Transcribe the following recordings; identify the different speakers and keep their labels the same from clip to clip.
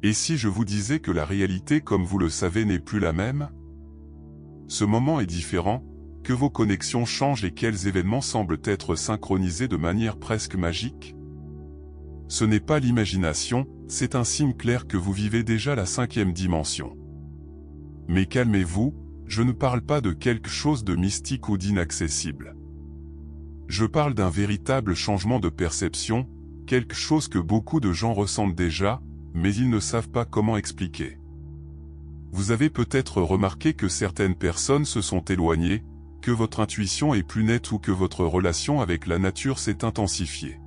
Speaker 1: Et si je vous disais que la réalité, comme vous le savez, n'est plus la même? Ce moment est différent, que vos connexions changent et quels événements semblent être synchronisés de manière presque magique? Ce n'est pas l'imagination, c'est un signe clair que vous vivez déjà la 5e dimension. Mais calmez-vous, je ne parle pas de quelque chose de mystique ou d'inaccessible. Je parle d'un véritable changement de perception, quelque chose que beaucoup de gens ressentent déjà, mais ils ne savent pas comment expliquer. Vous avez peut-être remarqué que certaines personnes se sont éloignées, que votre intuition est plus nette ou que votre relation avec la nature s'est intensifiée.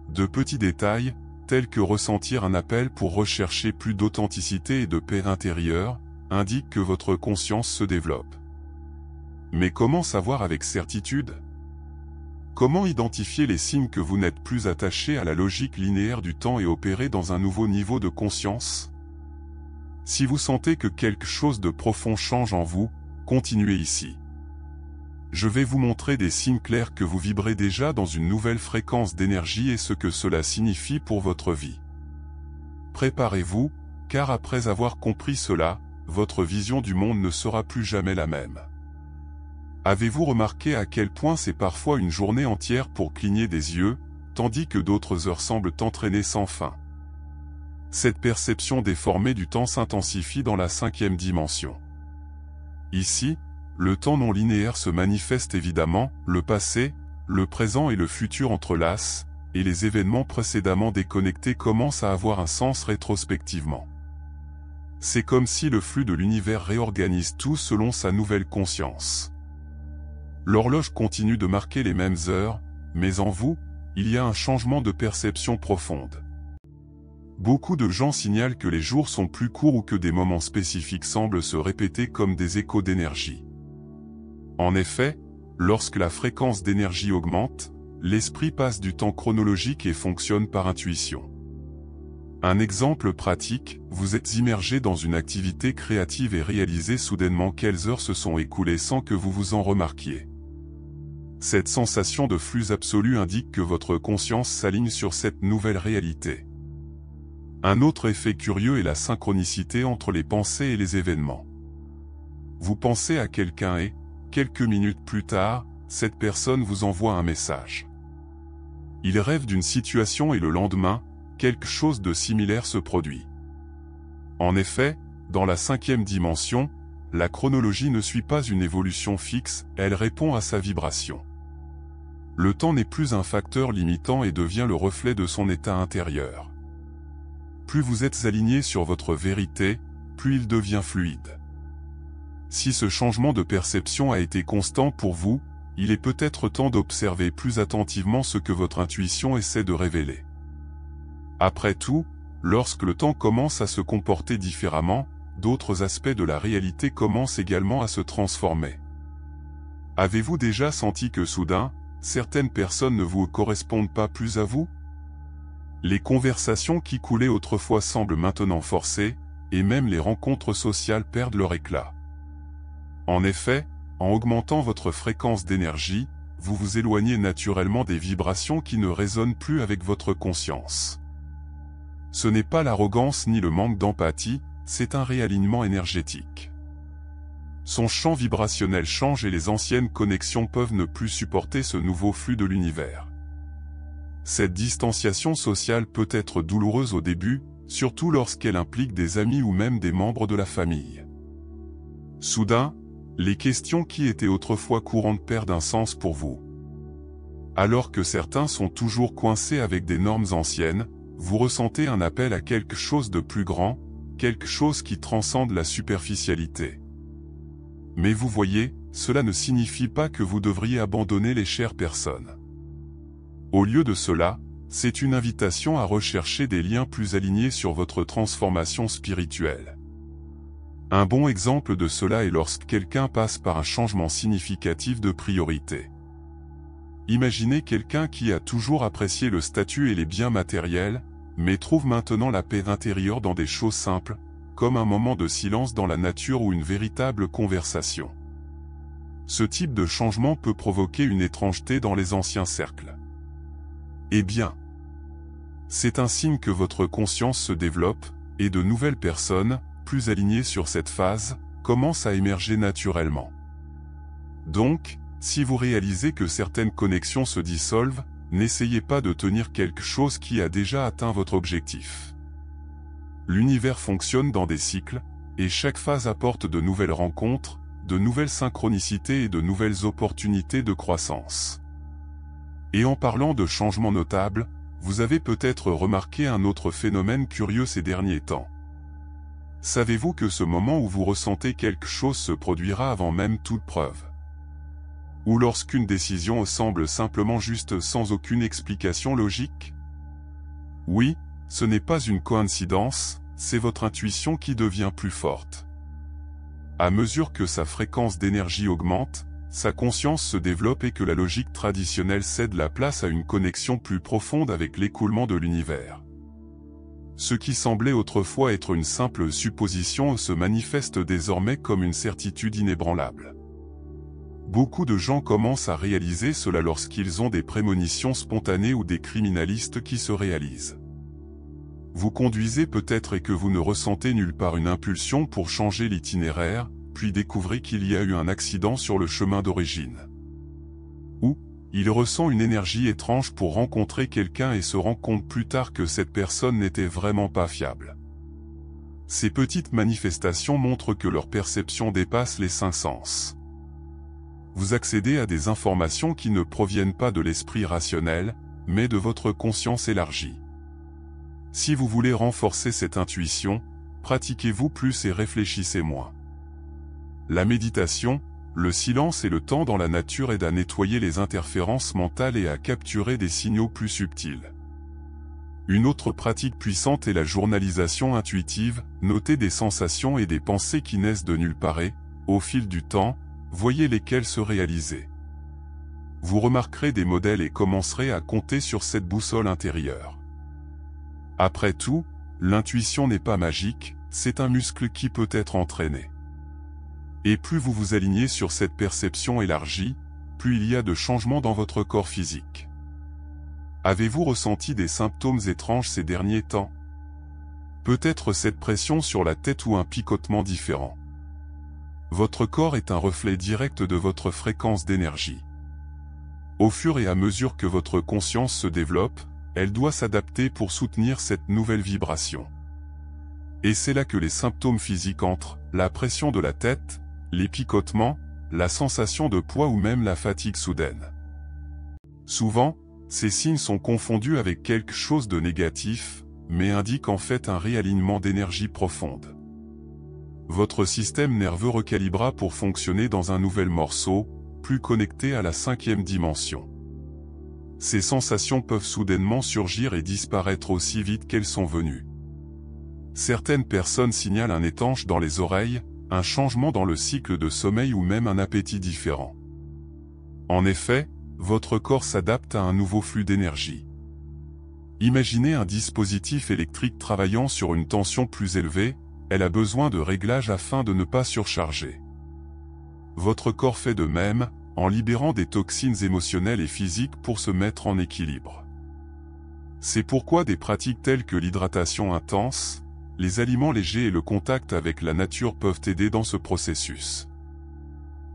Speaker 1: De petits détails, tels que ressentir un appel pour rechercher plus d'authenticité et de paix intérieure, indiquent que votre conscience se développe. Mais comment savoir avec certitude? Comment identifier les signes que vous n'êtes plus attaché à la logique linéaire du temps et opérer dans un nouveau niveau de conscience? Si vous sentez que quelque chose de profond change en vous, continuez ici. Je vais vous montrer des signes clairs que vous vibrez déjà dans une nouvelle fréquence d'énergie et ce que cela signifie pour votre vie. Préparez-vous, car après avoir compris cela, votre vision du monde ne sera plus jamais la même. Avez-vous remarqué à quel point c'est parfois une journée entière pour cligner des yeux, tandis que d'autres heures semblent entraîner sans fin? Cette perception déformée du temps s'intensifie dans la 5e dimension. Ici, le temps non linéaire se manifeste évidemment, le passé, le présent et le futur entrelacent, et les événements précédemment déconnectés commencent à avoir un sens rétrospectivement. C'est comme si le flux de l'univers réorganise tout selon sa nouvelle conscience. L'horloge continue de marquer les mêmes heures, mais en vous, il y a un changement de perception profonde. Beaucoup de gens signalent que les jours sont plus courts ou que des moments spécifiques semblent se répéter comme des échos d'énergie. En effet, lorsque la fréquence d'énergie augmente, l'esprit passe du temps chronologique et fonctionne par intuition. Un exemple pratique, vous êtes immergé dans une activité créative et réalisez soudainement quelles heures se sont écoulées sans que vous vous en remarquiez. Cette sensation de flux absolu indique que votre conscience s'aligne sur cette nouvelle réalité. Un autre effet curieux est la synchronicité entre les pensées et les événements. Vous pensez à quelqu'un et, quelques minutes plus tard, cette personne vous envoie un message. Il rêve d'une situation et le lendemain, quelque chose de similaire se produit. En effet, dans la 5e dimension, la chronologie ne suit pas une évolution fixe, elle répond à sa vibration. Le temps n'est plus un facteur limitant et devient le reflet de son état intérieur. Plus vous êtes aligné sur votre vérité, plus il devient fluide. Si ce changement de perception a été constant pour vous, il est peut-être temps d'observer plus attentivement ce que votre intuition essaie de révéler. Après tout, lorsque le temps commence à se comporter différemment, d'autres aspects de la réalité commencent également à se transformer. Avez-vous déjà senti que soudain, certaines personnes ne vous correspondent pas plus à vous? Les conversations qui coulaient autrefois semblent maintenant forcées, et même les rencontres sociales perdent leur éclat. En effet, en augmentant votre fréquence d'énergie, vous vous éloignez naturellement des vibrations qui ne résonnent plus avec votre conscience. Ce n'est pas l'arrogance ni le manque d'empathie, c'est un réalignement énergétique. Son champ vibrationnel change et les anciennes connexions peuvent ne plus supporter ce nouveau flux de l'univers. Cette distanciation sociale peut être douloureuse au début, surtout lorsqu'elle implique des amis ou même des membres de la famille. Soudain, les questions qui étaient autrefois courantes perdent un sens pour vous. Alors que certains sont toujours coincés avec des normes anciennes, vous ressentez un appel à quelque chose de plus grand, quelque chose qui transcende la superficialité. Mais vous voyez, cela ne signifie pas que vous devriez abandonner les chères personnes. Au lieu de cela, c'est une invitation à rechercher des liens plus alignés sur votre transformation spirituelle. Un bon exemple de cela est lorsque quelqu'un passe par un changement significatif de priorité. Imaginez quelqu'un qui a toujours apprécié le statut et les biens matériels, mais trouve maintenant la paix intérieure dans des choses simples, comme un moment de silence dans la nature ou une véritable conversation. Ce type de changement peut provoquer une étrangeté dans les anciens cercles. Eh bien, C'est un signe que votre conscience se développe, et de nouvelles personnes, plus alignées sur cette phase, commencent à émerger naturellement. Donc, si vous réalisez que certaines connexions se dissolvent, n'essayez pas de tenir quelque chose qui a déjà atteint votre objectif. L'univers fonctionne dans des cycles, et chaque phase apporte de nouvelles rencontres, de nouvelles synchronicités et de nouvelles opportunités de croissance. Et en parlant de changements notables, vous avez peut-être remarqué un autre phénomène curieux ces derniers temps. Savez-vous que ce moment où vous ressentez quelque chose se produira avant même toute preuve? Ou lorsqu'une décision semble simplement juste sans aucune explication logique? Oui, ce n'est pas une coïncidence, c'est votre intuition qui devient plus forte. À mesure que sa fréquence d'énergie augmente, sa conscience se développe et que la logique traditionnelle cède la place à une connexion plus profonde avec l'écoulement de l'univers. Ce qui semblait autrefois être une simple supposition se manifeste désormais comme une certitude inébranlable. Beaucoup de gens commencent à réaliser cela lorsqu'ils ont des prémonitions spontanées ou des criminalistes qui se réalisent. Vous conduisez peut-être et que vous ne ressentez nulle part une impulsion pour changer l'itinéraire, puis découvrez qu'il y a eu un accident sur le chemin d'origine. Ou, il ressent une énergie étrange pour rencontrer quelqu'un et se rend compte plus tard que cette personne n'était vraiment pas fiable. Ces petites manifestations montrent que leur perception dépasse les 5 sens. Vous accédez à des informations qui ne proviennent pas de l'esprit rationnel, mais de votre conscience élargie. Si vous voulez renforcer cette intuition, pratiquez-vous plus et réfléchissez moins. La méditation, le silence et le temps dans la nature aident à nettoyer les interférences mentales et à capturer des signaux plus subtils. Une autre pratique puissante est la journalisation intuitive, noter des sensations et des pensées qui naissent de nulle part et, au fil du temps, voyez lesquelles se réaliser. Vous remarquerez des modèles et commencerez à compter sur cette boussole intérieure. Après tout, l'intuition n'est pas magique, c'est un muscle qui peut être entraîné. Et plus vous vous alignez sur cette perception élargie, plus il y a de changements dans votre corps physique. Avez-vous ressenti des symptômes étranges ces derniers temps? Peut-être cette pression sur la tête ou un picotement différent. Votre corps est un reflet direct de votre fréquence d'énergie. Au fur et à mesure que votre conscience se développe, elle doit s'adapter pour soutenir cette nouvelle vibration. Et c'est là que les symptômes physiques entrent, la pression de la tête, les picotements, la sensation de poids ou même la fatigue soudaine. Souvent, ces signes sont confondus avec quelque chose de négatif, mais indiquent en fait un réalignement d'énergie profonde. Votre système nerveux recalibra pour fonctionner dans un nouvel morceau, plus connecté à la 5e dimension. Ces sensations peuvent soudainement surgir et disparaître aussi vite qu'elles sont venues. Certaines personnes signalent un étanche dans les oreilles, un changement dans le cycle de sommeil ou même un appétit différent. En effet, votre corps s'adapte à un nouveau flux d'énergie. Imaginez un dispositif électrique travaillant sur une tension plus élevée, elle a besoin de réglages afin de ne pas surcharger. Votre corps fait de même, en libérant des toxines émotionnelles et physiques pour se mettre en équilibre. C'est pourquoi des pratiques telles que l'hydratation intense, les aliments légers et le contact avec la nature peuvent aider dans ce processus.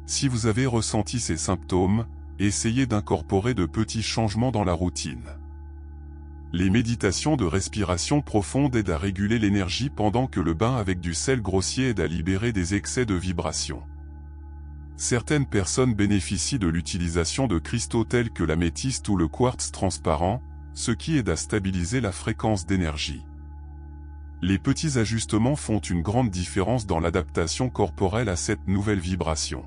Speaker 1: Si vous avez ressenti ces symptômes, essayez d'incorporer de petits changements dans la routine. Les méditations de respiration profonde aident à réguler l'énergie pendant que le bain avec du sel grossier aide à libérer des excès de vibration. Certaines personnes bénéficient de l'utilisation de cristaux tels que l'améthyste ou le quartz transparent, ce qui aide à stabiliser la fréquence d'énergie. Les petits ajustements font une grande différence dans l'adaptation corporelle à cette nouvelle vibration.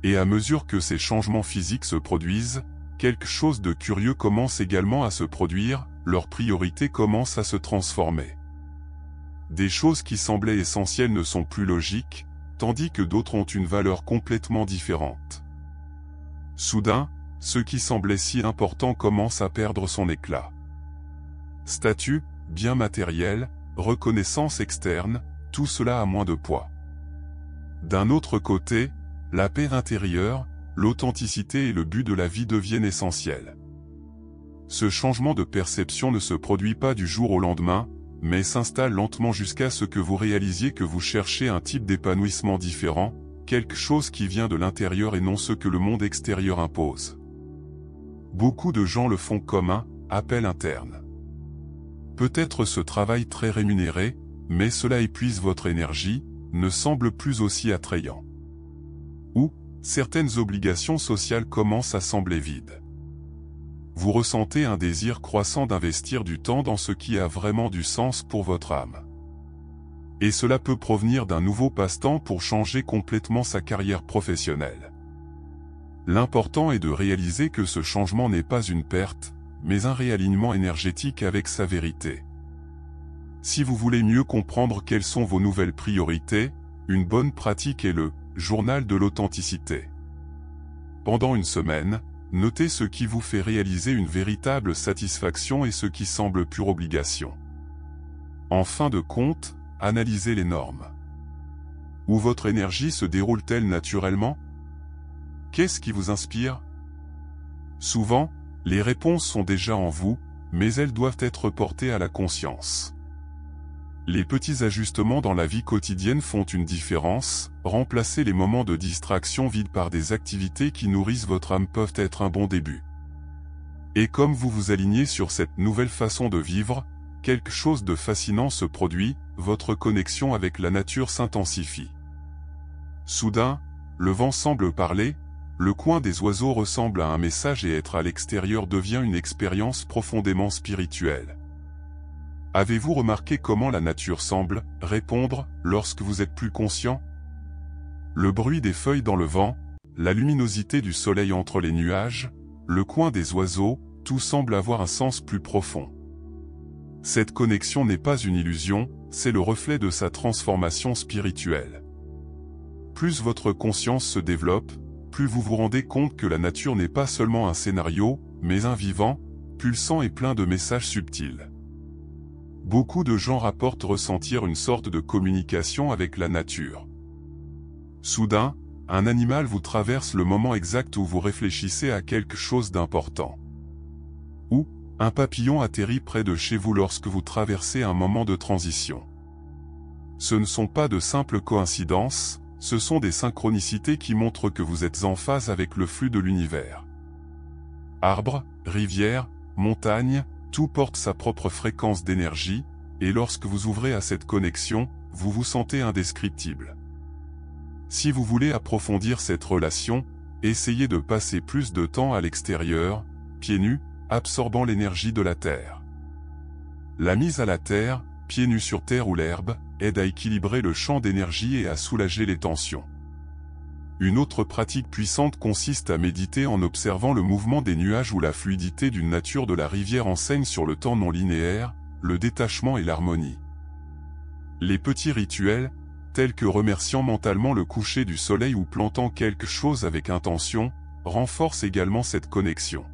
Speaker 1: Et à mesure que ces changements physiques se produisent, quelque chose de curieux commence également à se produire, leurs priorités commencent à se transformer. Des choses qui semblaient essentielles ne sont plus logiques, tandis que d'autres ont une valeur complètement différente. Soudain, ce qui semblait si important commence à perdre son éclat. Statut, bien matériel, reconnaissance externe, tout cela a moins de poids. D'un autre côté, la paix intérieure, l'authenticité et le but de la vie deviennent essentiels. Ce changement de perception ne se produit pas du jour au lendemain, mais s'installe lentement jusqu'à ce que vous réalisiez que vous cherchez un type d'épanouissement différent, quelque chose qui vient de l'intérieur et non ce que le monde extérieur impose. Beaucoup de gens le font comme un appel interne. Peut-être ce travail très rémunéré, mais cela épuise votre énergie, ne semble plus aussi attrayant. Ou, certaines obligations sociales commencent à sembler vides. Vous ressentez un désir croissant d'investir du temps dans ce qui a vraiment du sens pour votre âme. Et cela peut provenir d'un nouveau passe-temps pour changer complètement sa carrière professionnelle. L'important est de réaliser que ce changement n'est pas une perte, mais un réalignement énergétique avec sa vérité. Si vous voulez mieux comprendre quelles sont vos nouvelles priorités, une bonne pratique est le journal de l'authenticité. Pendant une semaine, notez ce qui vous fait réaliser une véritable satisfaction et ce qui semble pure obligation. En fin de compte, analysez les normes. Où votre énergie se déroule-t-elle naturellement? Qu'est-ce qui vous inspire? Souvent, les réponses sont déjà en vous, mais elles doivent être portées à la conscience. Les petits ajustements dans la vie quotidienne font une différence, remplacer les moments de distraction vides par des activités qui nourrissent votre âme peuvent être un bon début. Et comme vous vous alignez sur cette nouvelle façon de vivre, quelque chose de fascinant se produit, votre connexion avec la nature s'intensifie. Soudain, le vent semble parler, le coin des oiseaux ressemble à un message et être à l'extérieur devient une expérience profondément spirituelle. Avez-vous remarqué comment la nature semble répondre lorsque vous êtes plus conscient? Le bruit des feuilles dans le vent, la luminosité du soleil entre les nuages, le coin des oiseaux, tout semble avoir un sens plus profond. Cette connexion n'est pas une illusion, c'est le reflet de sa transformation spirituelle. Plus votre conscience se développe, plus vous vous rendez compte que la nature n'est pas seulement un scénario, mais un vivant, pulsant et plein de messages subtils. Beaucoup de gens rapportent ressentir une sorte de communication avec la nature. Soudain, un animal vous traverse le moment exact où vous réfléchissez à quelque chose d'important. Ou, un papillon atterrit près de chez vous lorsque vous traversez un moment de transition. Ce ne sont pas de simples coïncidences, ce sont des synchronicités qui montrent que vous êtes en phase avec le flux de l'univers. Arbres, rivières, montagnes, tout porte sa propre fréquence d'énergie, et lorsque vous ouvrez à cette connexion, vous vous sentez indescriptible. Si vous voulez approfondir cette relation, essayez de passer plus de temps à l'extérieur, pieds nus, absorbant l'énergie de la terre. La mise à la terre, pieds nus sur terre ou l'herbe, aide à équilibrer le champ d'énergie et à soulager les tensions. Une autre pratique puissante consiste à méditer en observant le mouvement des nuages ou la fluidité d'une nature de la rivière enseigne sur le temps non linéaire, le détachement et l'harmonie. Les petits rituels, tels que remerciant mentalement le coucher du soleil ou plantant quelque chose avec intention, renforcent également cette connexion.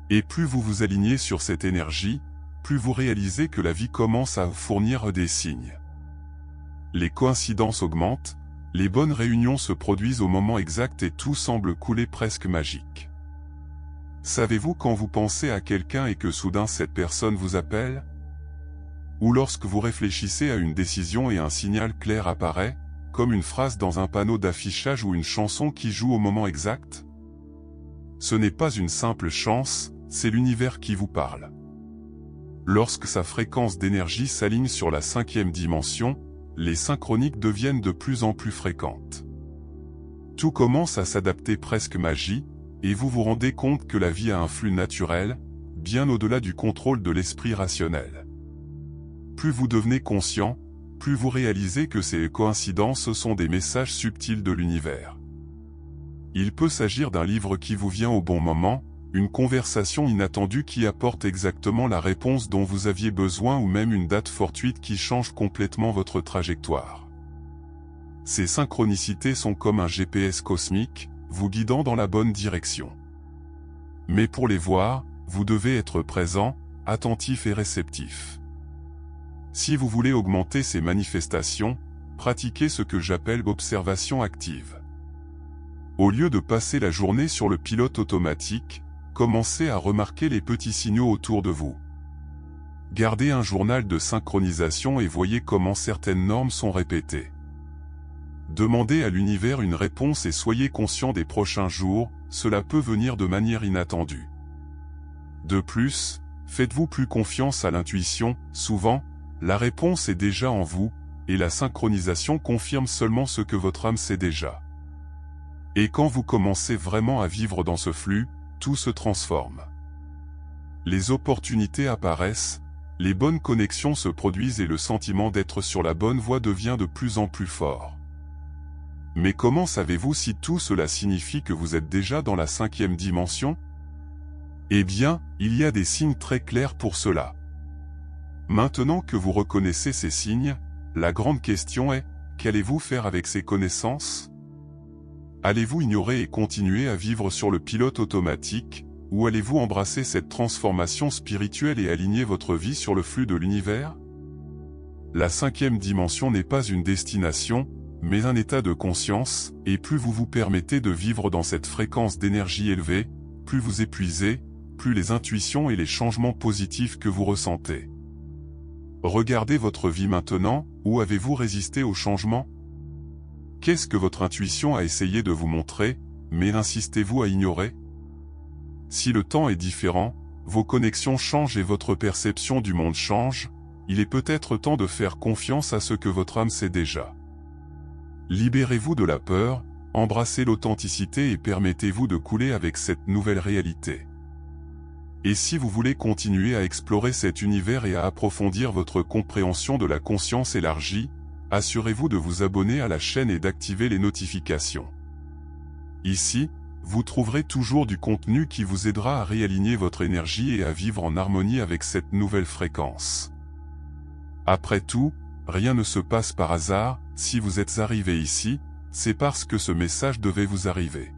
Speaker 1: Et plus vous vous alignez sur cette énergie, plus vous réalisez que la vie commence à vous fournir des signes. Les coïncidences augmentent, les bonnes réunions se produisent au moment exact et tout semble couler presque magique. Savez-vous quand vous pensez à quelqu'un et que soudain cette personne vous appelle? Ou lorsque vous réfléchissez à une décision et un signal clair apparaît, comme une phrase dans un panneau d'affichage ou une chanson qui joue au moment exact? Ce n'est pas une simple chance, c'est l'univers qui vous parle. Lorsque sa fréquence d'énergie s'aligne sur la 5e dimension, les synchroniques deviennent de plus en plus fréquentes. Tout commence à s'adapter presque magie, et vous vous rendez compte que la vie a un flux naturel, bien au-delà du contrôle de l'esprit rationnel. Plus vous devenez conscient, plus vous réalisez que ces coïncidences sont des messages subtils de l'univers. Il peut s'agir d'un livre qui vous vient au bon moment, une conversation inattendue qui apporte exactement la réponse dont vous aviez besoin ou même une date fortuite qui change complètement votre trajectoire. Ces synchronicités sont comme un GPS cosmique, vous guidant dans la bonne direction. Mais pour les voir, vous devez être présent, attentif et réceptif. Si vous voulez augmenter ces manifestations, pratiquez ce que j'appelle l'observation active. Au lieu de passer la journée sur le pilote automatique, Commencez à remarquer les petits signaux autour de vous. Gardez un journal de synchronisation et voyez comment certaines normes sont répétées. Demandez à l'univers une réponse et soyez conscient des prochains jours, cela peut venir de manière inattendue. De plus, faites-vous plus confiance à l'intuition, souvent, la réponse est déjà en vous, et la synchronisation confirme seulement ce que votre âme sait déjà. Et quand vous commencez vraiment à vivre dans ce flux, tout se transforme. Les opportunités apparaissent, les bonnes connexions se produisent et le sentiment d'être sur la bonne voie devient de plus en plus fort. Mais comment savez-vous si tout cela signifie que vous êtes déjà dans la 5e dimension? Eh bien, il y a des signes très clairs pour cela. Maintenant que vous reconnaissez ces signes, la grande question est, qu'allez-vous faire avec ces connaissances? Allez-vous ignorer et continuer à vivre sur le pilote automatique, ou allez-vous embrasser cette transformation spirituelle et aligner votre vie sur le flux de l'univers? La 5e dimension n'est pas une destination, mais un état de conscience, et plus vous vous permettez de vivre dans cette fréquence d'énergie élevée, plus vous épuisez, plus les intuitions et les changements positifs que vous ressentez. Regardez votre vie maintenant, où avez-vous résisté au changement? Qu'est-ce que votre intuition a essayé de vous montrer, mais insistez-vous à ignorer? Si le temps est différent, vos connexions changent et votre perception du monde change, il est peut-être temps de faire confiance à ce que votre âme sait déjà. Libérez-vous de la peur, embrassez l'authenticité et permettez-vous de couler avec cette nouvelle réalité. Et si vous voulez continuer à explorer cet univers et à approfondir votre compréhension de la conscience élargie, assurez-vous de vous abonner à la chaîne et d'activer les notifications. Ici, vous trouverez toujours du contenu qui vous aidera à réaligner votre énergie et à vivre en harmonie avec cette nouvelle fréquence. Après tout, rien ne se passe par hasard, si vous êtes arrivé ici, c'est parce que ce message devait vous arriver.